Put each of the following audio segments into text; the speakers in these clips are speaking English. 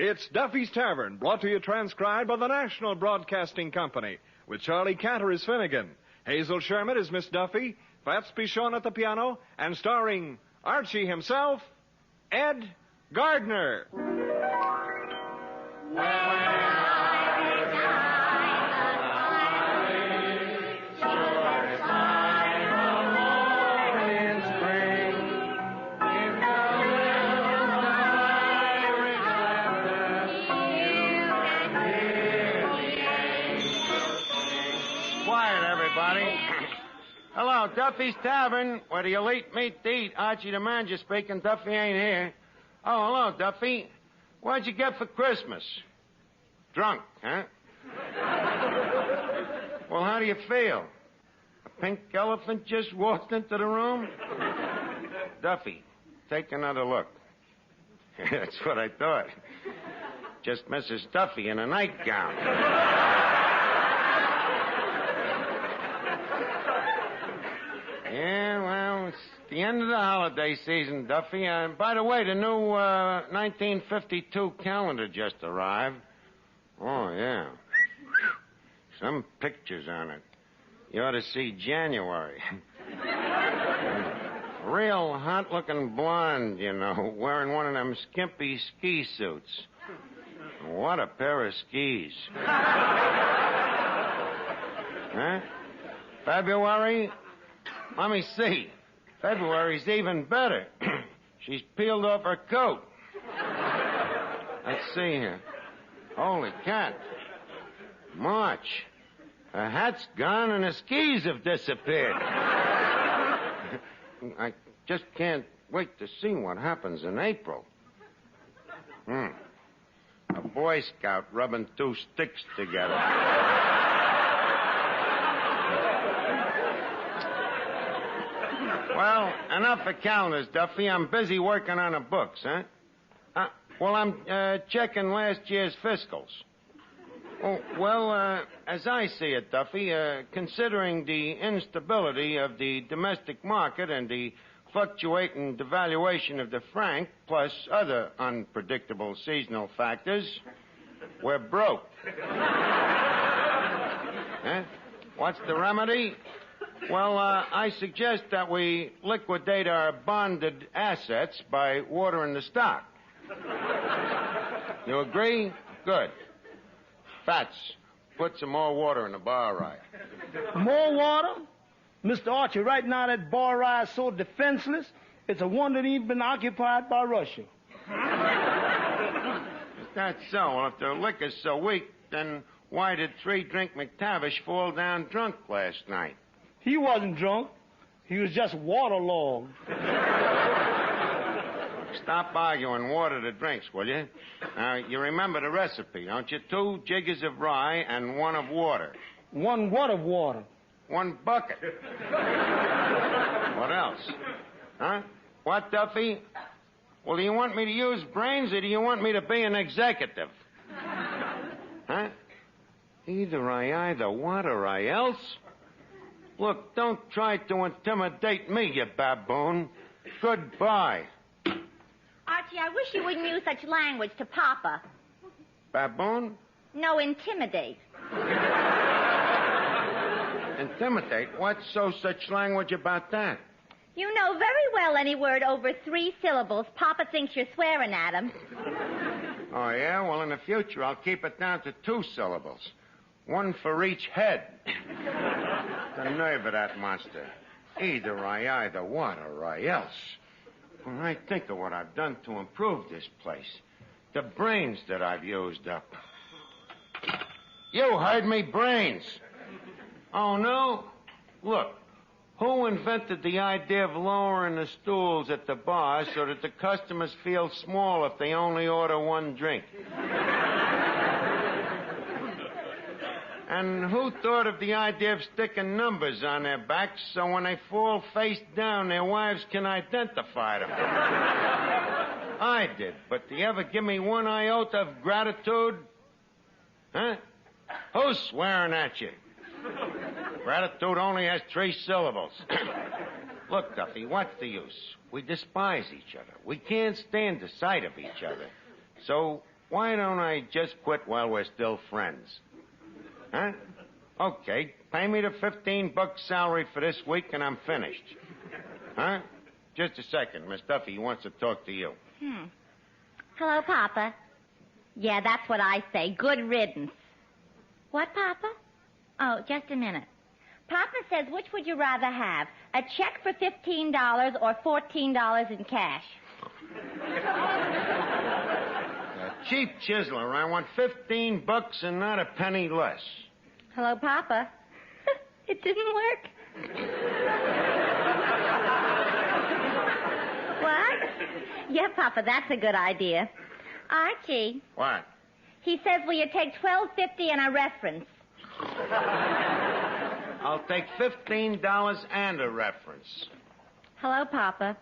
It's Duffy's Tavern, brought to you transcribed by the National Broadcasting Company, with Charlie Cantor as Finnegan, Hazel Sherman as Miss Duffy, Fats Pichon at the piano, and starring Archie himself, Ed Gardner. Hello, Duffy's Tavern, where the elite meet to eat. Archie the manager speaking. Duffy ain't here. Oh, hello, Duffy. What'd you get for Christmas? Drunk, huh? Well, how do you feel? A pink elephant just walked into the room? Duffy, take another look. That's what I thought. Just Mrs. Duffy in a nightgown. Yeah, well, it's the end of the holiday season, Duffy. By the way, the new 1952 calendar just arrived. Oh, yeah. Some pictures on it. You ought to see January. Real hot-looking blonde, you know, wearing one of them skimpy ski suits. What a pair of skis. Huh? February? Let me see. February's even better. She's peeled off her coat. Let's see here. Holy cat. March. Her hat's gone and her skis have disappeared. I just can't wait to see what happens in April. A Boy Scout rubbing two sticks together. Well, enough for calendars, Duffy. I'm busy working on the books, huh? Well, I'm checking last year's fiscals. Oh, well, as I see it, Duffy, considering the instability of the domestic market and the fluctuating devaluation of the franc, plus other unpredictable seasonal factors, we're broke. Huh? What's the remedy? Well, I suggest that we liquidate our bonded assets by watering the stock. You agree? Good. Fats, put some more water in the bar rye. More water? Mr. Archie, right now that bar rye is so defenseless, it's a wonder it ain't been occupied by Russia. Is that so? Well, if the liquor's so weak, then why did 3-drink McTavish fall down drunk last night? He wasn't drunk. He was just waterlogged. Stop arguing. Water the drinks, will you? Now, you remember the recipe, don't you? 2 jiggers of rye and 1 of water. 1 what of water? 1 bucket. What else? Huh? What, Duffy? Well, do you want me to use brains or do you want me to be an executive? Huh? Either what or else? Look, don't try to intimidate me, you baboon. Goodbye. Archie, I wish you wouldn't use such language to Papa. Baboon? No, intimidate. Intimidate? What's such language about that? You know very well any word over 3 syllables. Papa thinks you're swearing at him. Oh, yeah? Well, in the future, I'll keep it down to 2 syllables. 1 for each head. The nerve of that monster. Either what or else. When I think of what I've done to improve this place, the brains that I've used up. You heard me, brains. Oh, no? Look, who invented the idea of lowering the stools at the bar so that the customers feel small if they only order 1 drink? And who thought of the idea of sticking numbers on their backs so when they fall face down, their wives can identify them? I did, but do you ever give me 1 iota of gratitude? Huh? Who's swearing at you? Gratitude only has 3 syllables. Look, Duffy, what's the use? We despise each other. We can't stand the sight of each other. So Why don't I just quit while we're still friends? Huh? Okay, pay me the $15 salary for this week and I'm finished. Huh? Just a second. Miss Duffy wants to talk to you. Hello, Papa. Yeah, that's what I say. Good riddance. What, Papa? Oh, just a minute. Papa says, which would you rather have? A check for $15 or $14 in cash? Cheap chiseler, I want $15 and not a penny less. Hello, Papa. It didn't work. What? Yeah, Papa, that's a good idea. Archie. What? He says, will you take $12.50 and a reference? I'll take $15 and a reference. Hello, Papa.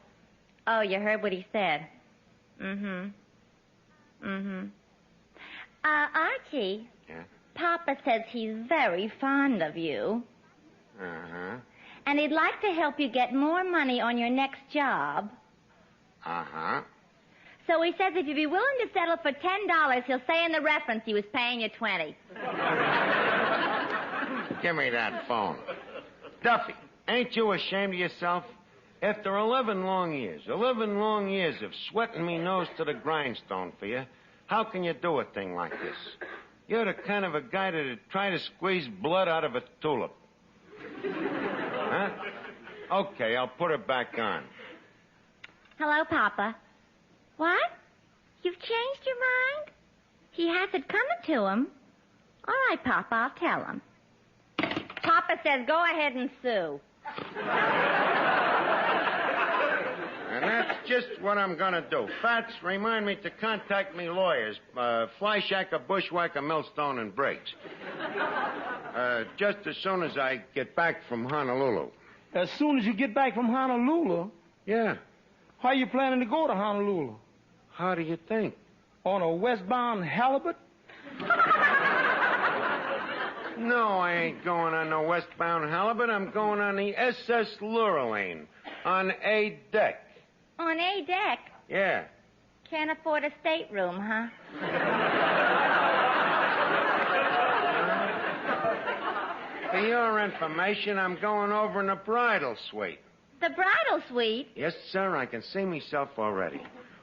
Oh, you heard what he said. Archie. Yeah? Papa says he's very fond of you. Uh-huh. And he'd like to help you get more money on your next job. Uh-huh. So he says if you'd be willing to settle for $10, he'll say in the reference he was paying you $20. Give me that phone. Duffy, ain't you ashamed of yourself? After 11 long years of sweating me nose to the grindstone for you, how can you do a thing like this? You're the kind of a guy that'd try to squeeze blood out of a tulip. Huh? Okay, I'll put her back on. Hello, Papa. What? You've changed your mind? He has it coming to him. All right, Papa, I'll tell him. Papa says go ahead and sue. And that's just what I'm going to do. Fats, remind me to contact me lawyers. Flyshacker, Bushwhacker, Millstone, and Briggs. Just as soon as I get back from Honolulu. As soon as you get back from Honolulu? Yeah. How you planning to go to Honolulu? How do you think? On a westbound halibut? No, I ain't going on no westbound halibut. I'm going on the SS Lurline on A deck. On A deck? Yeah. Can't afford a stateroom, huh? For your information, I'm going over in the bridal suite. The bridal suite? Yes, sir, I can see myself already.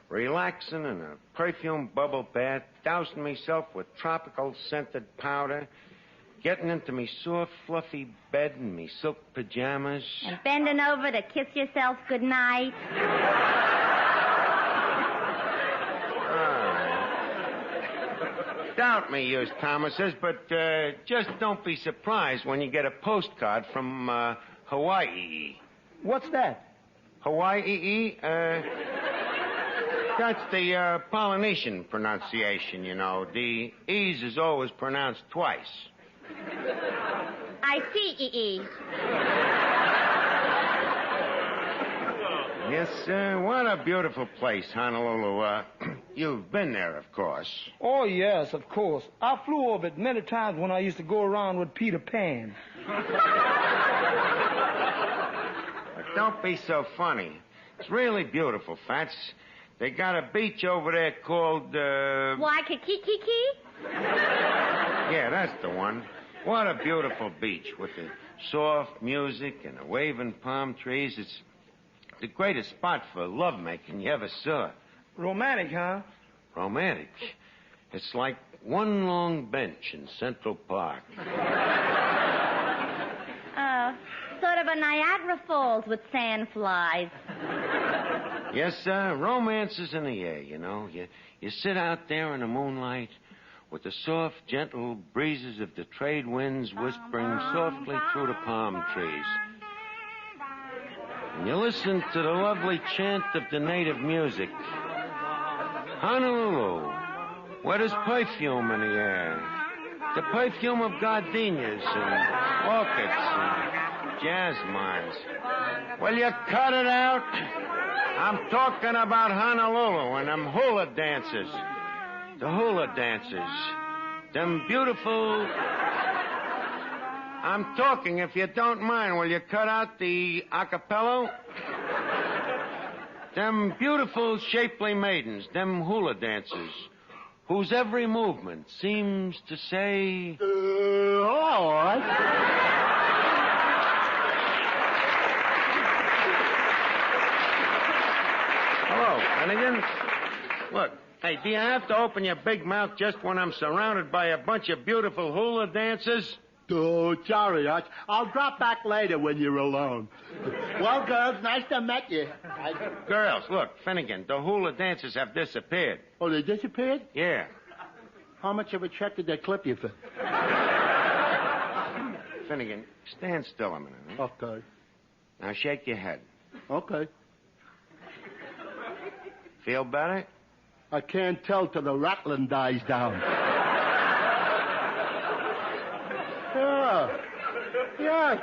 Relaxing in a perfume bubble bath, dousing myself with tropical scented powder, getting into me soft, fluffy bed in me silk pajamas. And bending over to kiss yourself goodnight. Doubt me, yous Thomases, but just don't be surprised when you get a postcard from Hawaii. What's that? Hawaii? That's the Polynesian pronunciation, you know. The E's is always pronounced twice. I see, E.E. Yes, sir. What a beautiful place, Honolulu. You've been there, of course. Oh, yes, of course. I flew over it many times when I used to go around with Peter Pan. But don't be so funny. It's really beautiful, Fats. They got a beach over there called, Waikiki? Yeah, that's the one. What a beautiful beach with the soft music and the waving palm trees. It's the greatest spot for lovemaking you ever saw. Romantic, huh? Romantic. It's like one long bench in Central Park. Sort of a Niagara Falls with sandflies. Yes, sir. Romance is in the air, you know. You sit out there in the moonlight with the soft, gentle breezes of the trade winds whispering softly through the palm trees. And you listen to the lovely chant of the native music. Honolulu, where there's perfume in the air. The perfume of gardenias and orchids and jasmines. Will you cut it out? I'm talking about Honolulu and them hula dancers. The hula dancers. Them beautiful... I'm talking, if you don't mind, will you cut out the acapello? Them beautiful, shapely maidens, them hula dancers. whose every movement seems to say... All right. Hello, Finnegan. Look, hey, do you have to open your big mouth just when I'm surrounded by a bunch of beautiful hula dancers? Oh, sorry, Arch. I'll drop back later when you're alone. Well, girls, nice to meet you. Girls, look, Finnegan, the hula dancers have disappeared. Oh, they disappeared? Yeah. How much of a check did they clip you for? Finnegan, stand still a minute. Huh? Okay. Now shake your head. Okay. Feel better? I can't tell till the rattling dies down. Yeah,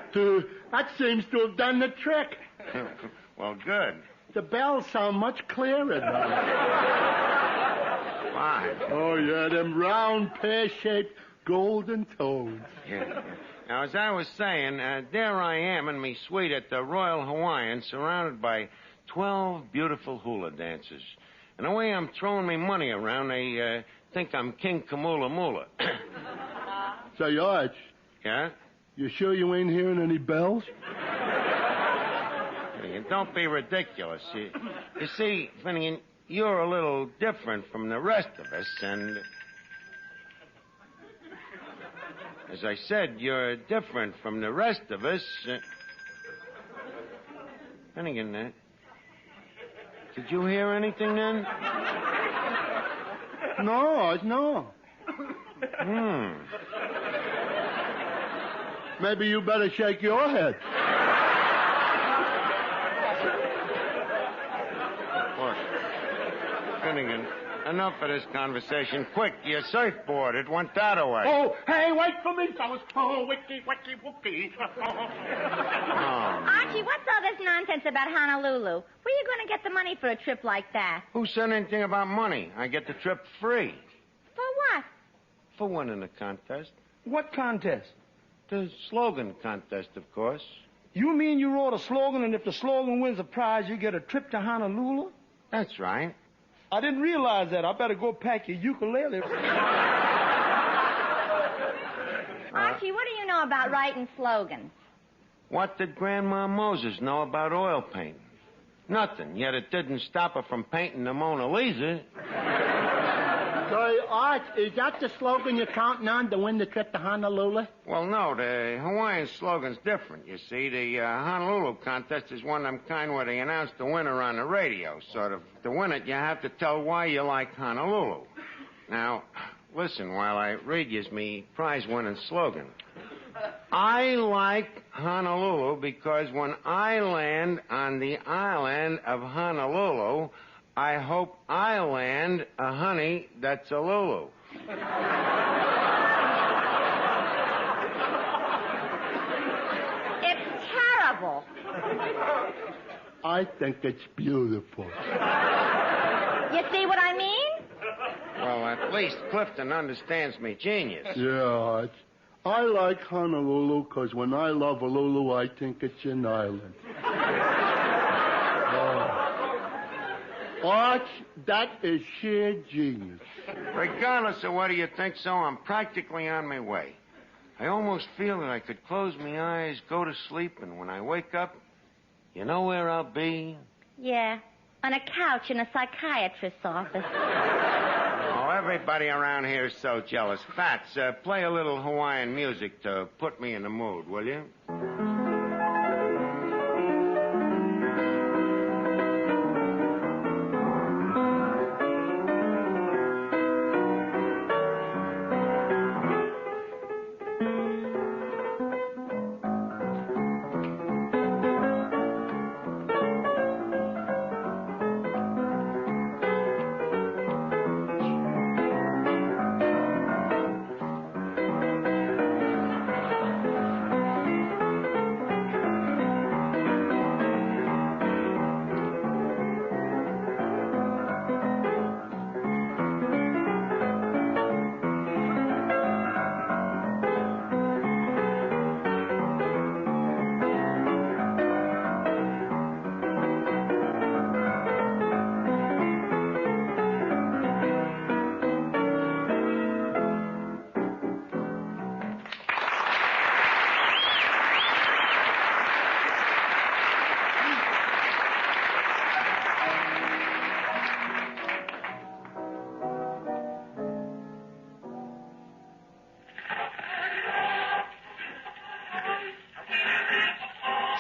that seems to have done the trick. Well, good. The bells sound much clearer now. Fine. Oh, yeah, them round, pear-shaped, golden tones. Yeah. Now, as I was saying, there I am in me suite at the Royal Hawaiian, surrounded by 12 beautiful hula dancers. And the way I'm throwing me money around, they think I'm King Kamula Mula. Say, Arch. Yeah? You sure you ain't hearing any bells? Finnegan, don't be ridiculous. You see, Finnegan, you're a little different from the rest of us, and... As I said, you're different from the rest of us. Finnegan, did you hear anything then? No, Arch, no. Maybe you better shake your head. Look, Finnegan, enough of this conversation. Quick, your surfboard, it went that away. Oh, hey, wait for me, fellas. Oh, wiki, wiki, wookie. Archie, what's all this nonsense about Honolulu? Where are you going to get the money for a trip like that? Who said anything about money? I get the trip free. For what? For winning the contest. What contest? The slogan contest, of course. You mean you wrote a slogan, and if the slogan wins a prize, you get a trip to Honolulu? That's right. I didn't realize that. I better go pack your ukulele. Archie, what do you know about writing slogans? What did Grandma Moses know about oil painting? Nothing, yet it didn't stop her from painting the Mona Lisa. Say, Arch, is that the slogan you're counting on to win the trip to Honolulu? Well, no, the Hawaiian slogan's different, you see. The Honolulu contest is one of them kind where they announce the winner on the radio, sort of. To win it, you have to tell why you like Honolulu. Now, listen while I read you me prize-winning slogan. I like Honolulu because when I land on the island of Honolulu, I hope I land a honey that's a Lulu. It's terrible. I think it's beautiful. You see what I mean? Well, at least Clifton understands me genius. Yeah, Arch. I like Honolulu because when I love a Lulu, I think it's an island. Arch, that is sheer genius. Regardless of whether you think so, I'm practically on my way. I almost feel that I could close my eyes, go to sleep, and when I wake up, you know where I'll be? Yeah, on a couch in a psychiatrist's office. Oh, everybody around here is so jealous. Fats, play a little Hawaiian music to put me in the mood, will you?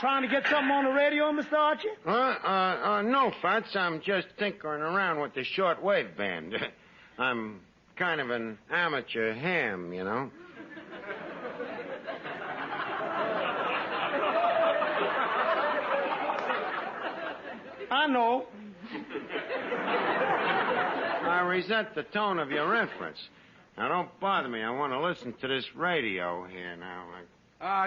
trying to get something on the radio, Mr. Archie? No, Fats. I'm just tinkering around with the shortwave band. I'm kind of an amateur ham, you know. I know. I resent the tone of your reference. Now, don't bother me. I want to listen to this radio here now.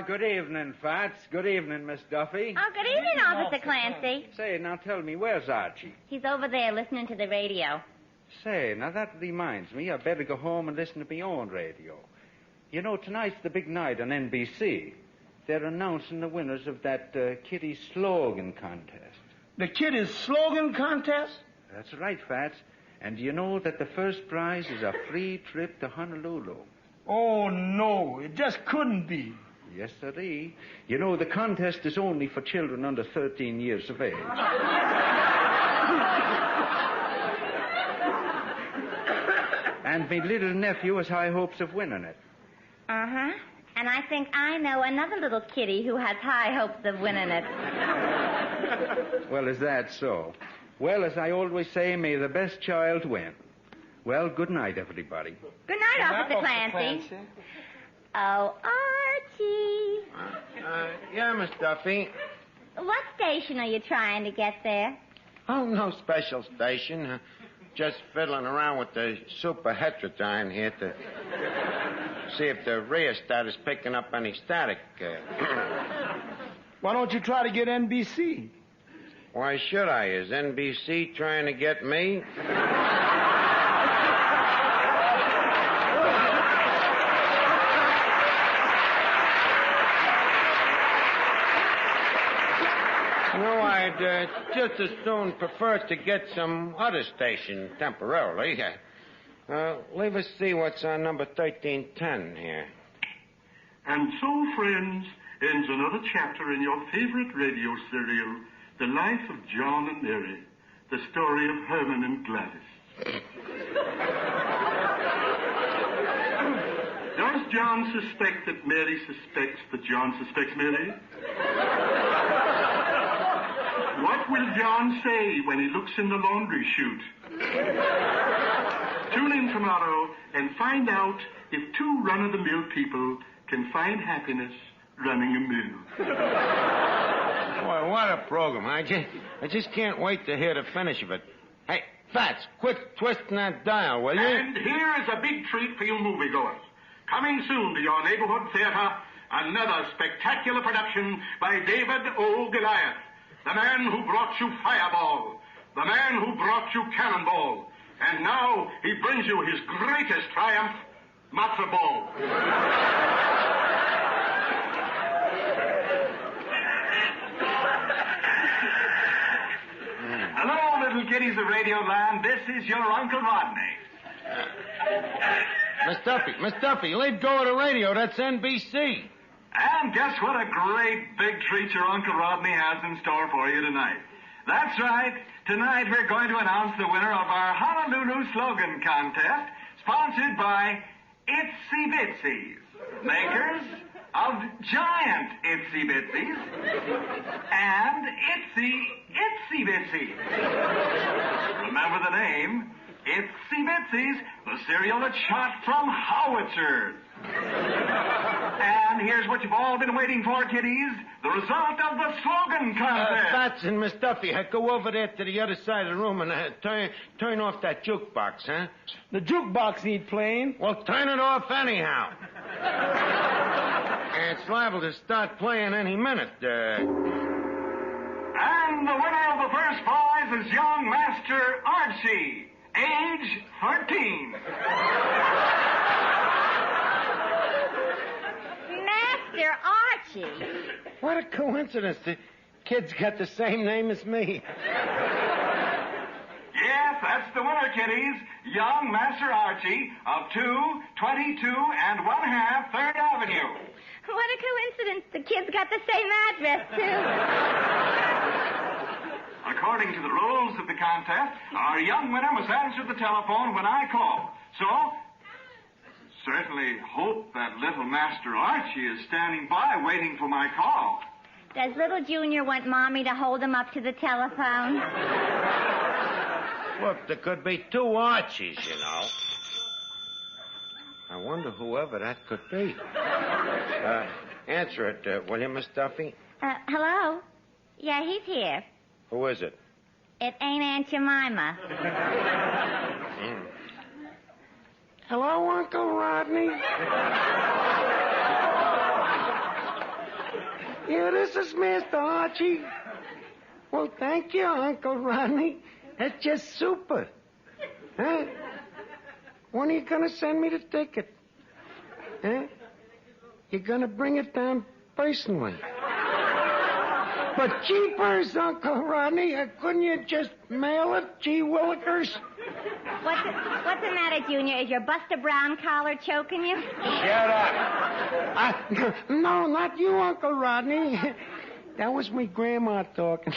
Good evening, Fats. Good evening, Miss Duffy. Oh, good evening, Officer Clancy. Say, now tell me, where's Archie? He's over there listening to the radio. Say, now that reminds me, I better go home and listen to my own radio. You know, tonight's the big night on NBC. They're announcing the winners of that kitty slogan contest. The Kitty's Slogan contest? That's right, Fats. And do you know that the first prize is a free trip to Honolulu? Oh, no. It just couldn't be. Yes, sirree. You know, the contest is only for children under 13 years of age. And my little nephew has high hopes of winning it. Uh-huh. And I think I know another little kitty who has high hopes of winning it. Well, is that so? Well, as I always say, may the best child win. Well, good night, everybody. Good night, Officer Clancy. Oh, Archie. Yeah, Miss Duffy. What station are you trying to get there? Oh, no special station. Just fiddling around with the super heterodyne here to see if the rheostat is picking up any static. Why don't you try to get NBC? Why should I? Is NBC trying to get me? No, I'd just as soon prefer to get some other station temporarily. Leave us see what's on number 1310 here. And so, friends, ends another chapter in your favorite radio serial, The Life of John and Mary, the story of Herman and Gladys. Does John suspect that Mary suspects that John suspects Mary? What will John say when he looks in the laundry chute? Tune in tomorrow and find out if two run-of-the-mill people can find happiness running a mill. Boy, what a program. I just can't wait to hear the finish of it. Hey, Fats, quit twisting that dial, will you? And here is a big treat for you moviegoers. Coming soon to your neighborhood theater, another spectacular production by David O. Goliath, the man who brought you Fireball, the man who brought you Cannonball, and now he brings you his greatest triumph, Matzo Ball. Hello, little kiddies of Radio Land. This is your Uncle Rodney. Miss Duffy, leave go of the radio. That's NBC. And guess what a great big treat your Uncle Rodney has in store for you tonight. That's right. Tonight we're going to announce the winner of our Honolulu Slogan Contest, sponsored by Itsy Bitsies, makers of giant Itsy Bitsies and Itsy Bitsies. Remember the name? Itsy Bitsies, the cereal that's shot from howitzers. And here's what you've all been waiting for, kiddies. The result of the slogan contest. Fats and Miss Duffy, go over there to the other side of the room and turn off that jukebox, huh? The jukebox ain't playing. Well, turn it off anyhow. It's liable to start playing any minute. And the winner of the first prize is young Master Archie, age 13. Master Archie. What a coincidence. The kid's got the same name as me. Yes, that's the winner, kiddies. Young Master Archie of 222 and 1/2 3rd Avenue. What a coincidence. The kid's got the same address, too. According to the rules of the contest, our young winner must answer the telephone when I call. So, certainly hope that little Master Archie is standing by waiting for my call. Does little Junior want Mommy to hold him up to the telephone? Look, there could be two Archies, you know. I wonder whoever that could be. Answer it, will you, Miss Duffy? Hello? Yeah, he's here. Who is it? It ain't Aunt Jemima. Hello, Uncle Rodney. Yeah, this is Mr. Archie. Well, thank you, Uncle Rodney. That's just super. Huh? When are you going to send me the ticket? Huh? You're going to bring it down personally. But jeepers, Uncle Rodney, couldn't you just mail it, gee willikers? What's the matter, Junior? Is your Buster Brown collar choking you? Shut up. No, not you, Uncle Rodney. That was me grandma talking.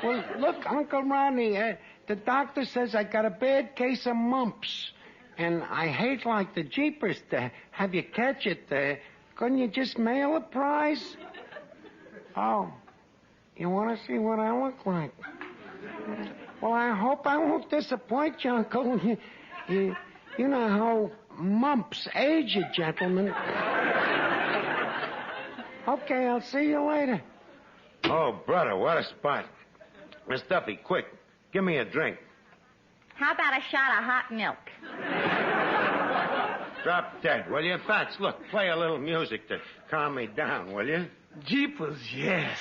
Well, look, Uncle Rodney, the doctor says I got a bad case of mumps. And I hate like the jeepers to have you catch it. Couldn't you just mail a prize? Oh, you want to see what I look like? Well, I hope I won't disappoint you, Uncle. You know how mumps age a gentleman. Okay, I'll see you later. Oh, brother, what a spot. Miss Duffy, quick, give me a drink. How about a shot of hot milk? Drop dead, will you? Fats, look, play a little music to calm me down, will you? Jeepers, yes.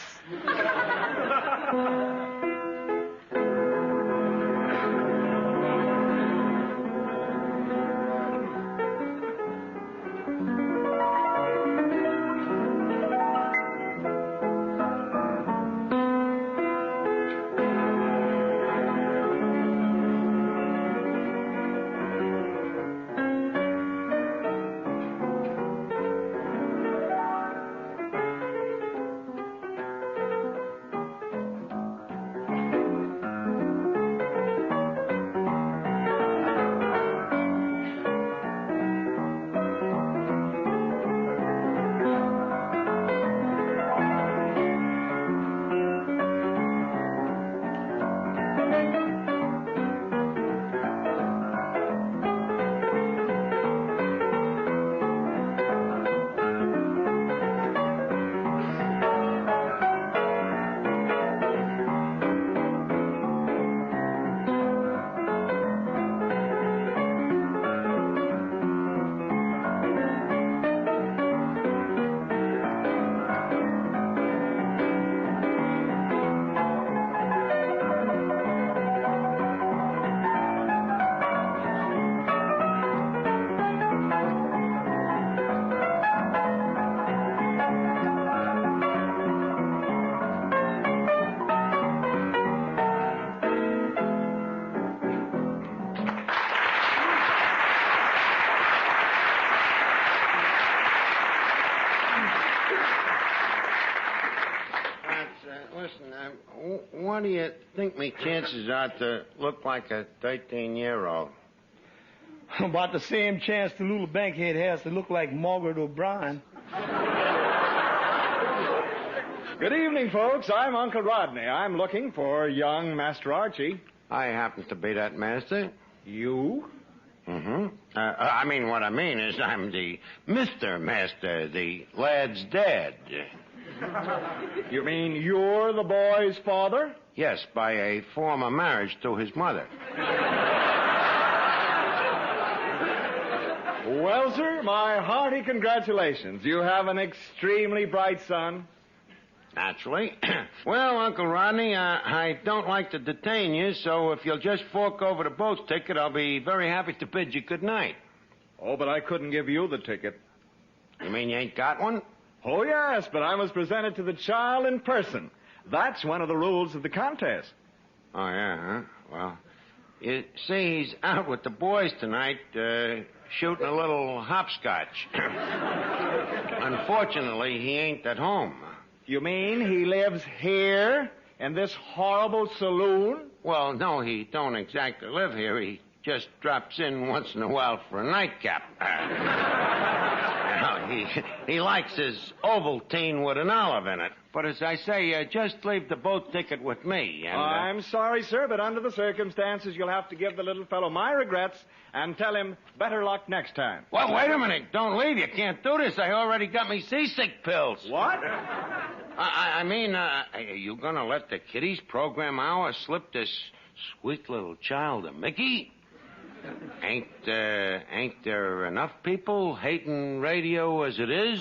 Listen, what do you think me chances are to look like a 13-year-old? About the same chance the little bankhead has to look like Margaret O'Brien. Good evening, folks. I'm Uncle Rodney. I'm looking for young Master Archie. I happen to be that master. You? Mm-hmm. What I mean is I'm the Mr. Master, the lad's dad. You mean you're the boy's father? Yes, by a former marriage to his mother. Well, sir, my hearty congratulations. You have an extremely bright son. Naturally. Well, Uncle Rodney, I don't like to detain you, so if you'll just fork over the boat ticket, I'll be very happy to bid you good night. Oh, but I couldn't give you the ticket. You mean you ain't got one? Oh, yes, but I was presented to the child in person. That's one of the rules of the contest. Oh, yeah, huh? Well, you see, he's out with the boys tonight, shooting a little hopscotch. Unfortunately, he ain't at home. You mean he lives here in this horrible saloon? Well, no, he don't exactly live here. He just drops in once in a while for a nightcap. Well, he likes his Ovaltine with an olive in it. But as I say, just leave the boat ticket with me. And, I'm sorry, sir, but under the circumstances, you'll have to give the little fellow my regrets and tell him better luck next time. Well, wait a minute. Don't leave. You can't do this. I already got me seasick pills. What? I mean, are you going to let the kiddies program hour slip this sweet little child a Mickey? Ain't there enough people hating radio as it is?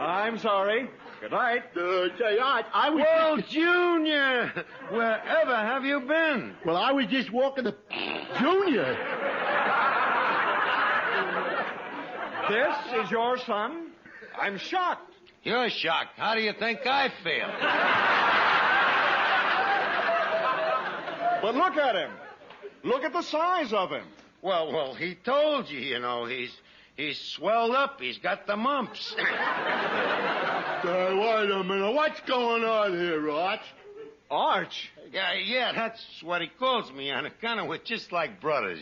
I'm sorry. Good night. Say, I was... Well, Junior, wherever have you been? Well, I was just walking the... Junior! This is your son? I'm shocked. You're shocked. How do you think I feel? But look at him. Look at the size of him. Well, he told you, he's swelled up. He's got the mumps. Wait a minute. What's going on here, Arch? Arch? Yeah, that's what he calls me on account of we're just like brothers,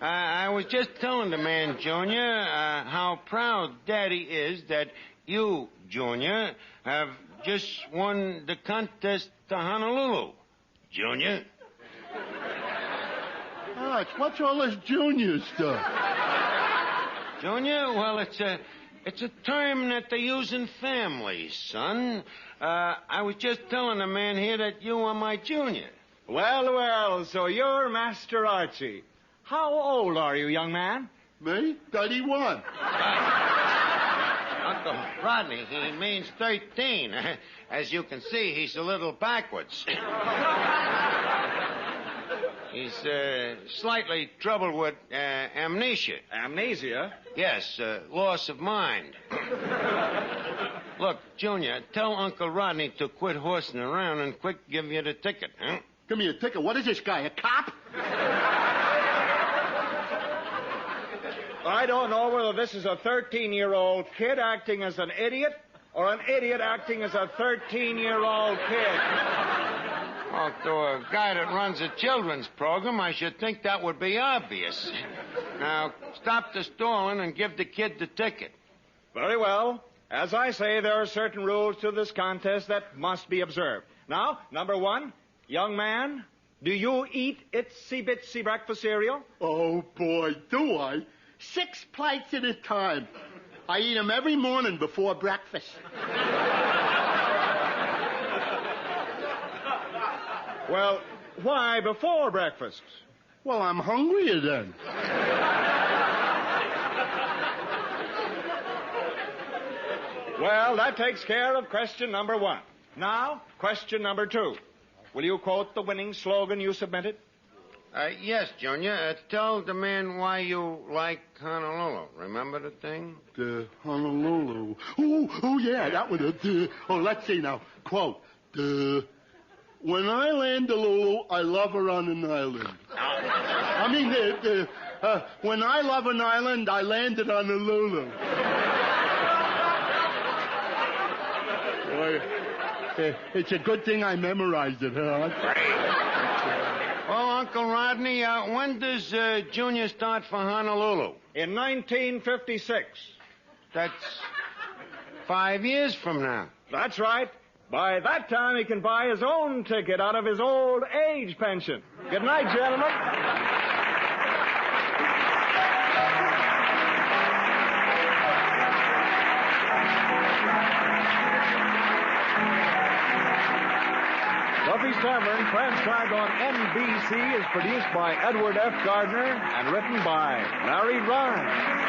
I was just telling the man, Junior, how proud Daddy is that you, Junior, have just won the contest to Honolulu. Junior? Arch, what's all this Junior stuff? Junior? Well, it's a term that they use in families, son. I was just telling the man here that you are my junior. Well, so you're Master Archie. How old are you, young man? Me? 31. Uncle Rodney, he means 13. As you can see, he's a little backwards. He's slightly troubled with amnesia. Amnesia? Yes, loss of mind. Look, Junior, tell Uncle Rodney to quit horsing around and quick give you the ticket, huh? Give me a ticket. What is this guy, a cop? I don't know whether this is a 13-year-old kid acting as an idiot or an idiot acting as a 13-year-old kid. Well, to a guy that runs a children's program, I should think that would be obvious. Now, stop the stalling and give the kid the ticket. Very well. As I say, there are certain rules to this contest that must be observed. Now, number one, young man, do you eat itsy-bitsy breakfast cereal? Oh, boy, do I? 6 plates at a time. I eat them every morning before breakfast. Well, why before breakfast? Well, I'm hungrier then. Well, that takes care of question number one. Now, question number two. Will you quote the winning slogan you submitted? Yes, Junior. Tell the man why you like Honolulu. Remember the thing? The Honolulu. Oh, yeah, that was a... let's see now. Quote. When I land a Lulu, I love her on an island. When I love an island, I landed on a Lulu. Boy, it's a good thing I memorized it, huh? Well, Uncle Rodney, when does Junior start for Honolulu? In 1956. That's 5 years from now. That's right. By that time, he can buy his own ticket out of his old age pension. Good night, gentlemen. Duffy's Tavern, transcribed on NBC, is produced by Edward F. Gardner and written by Larry Ryan.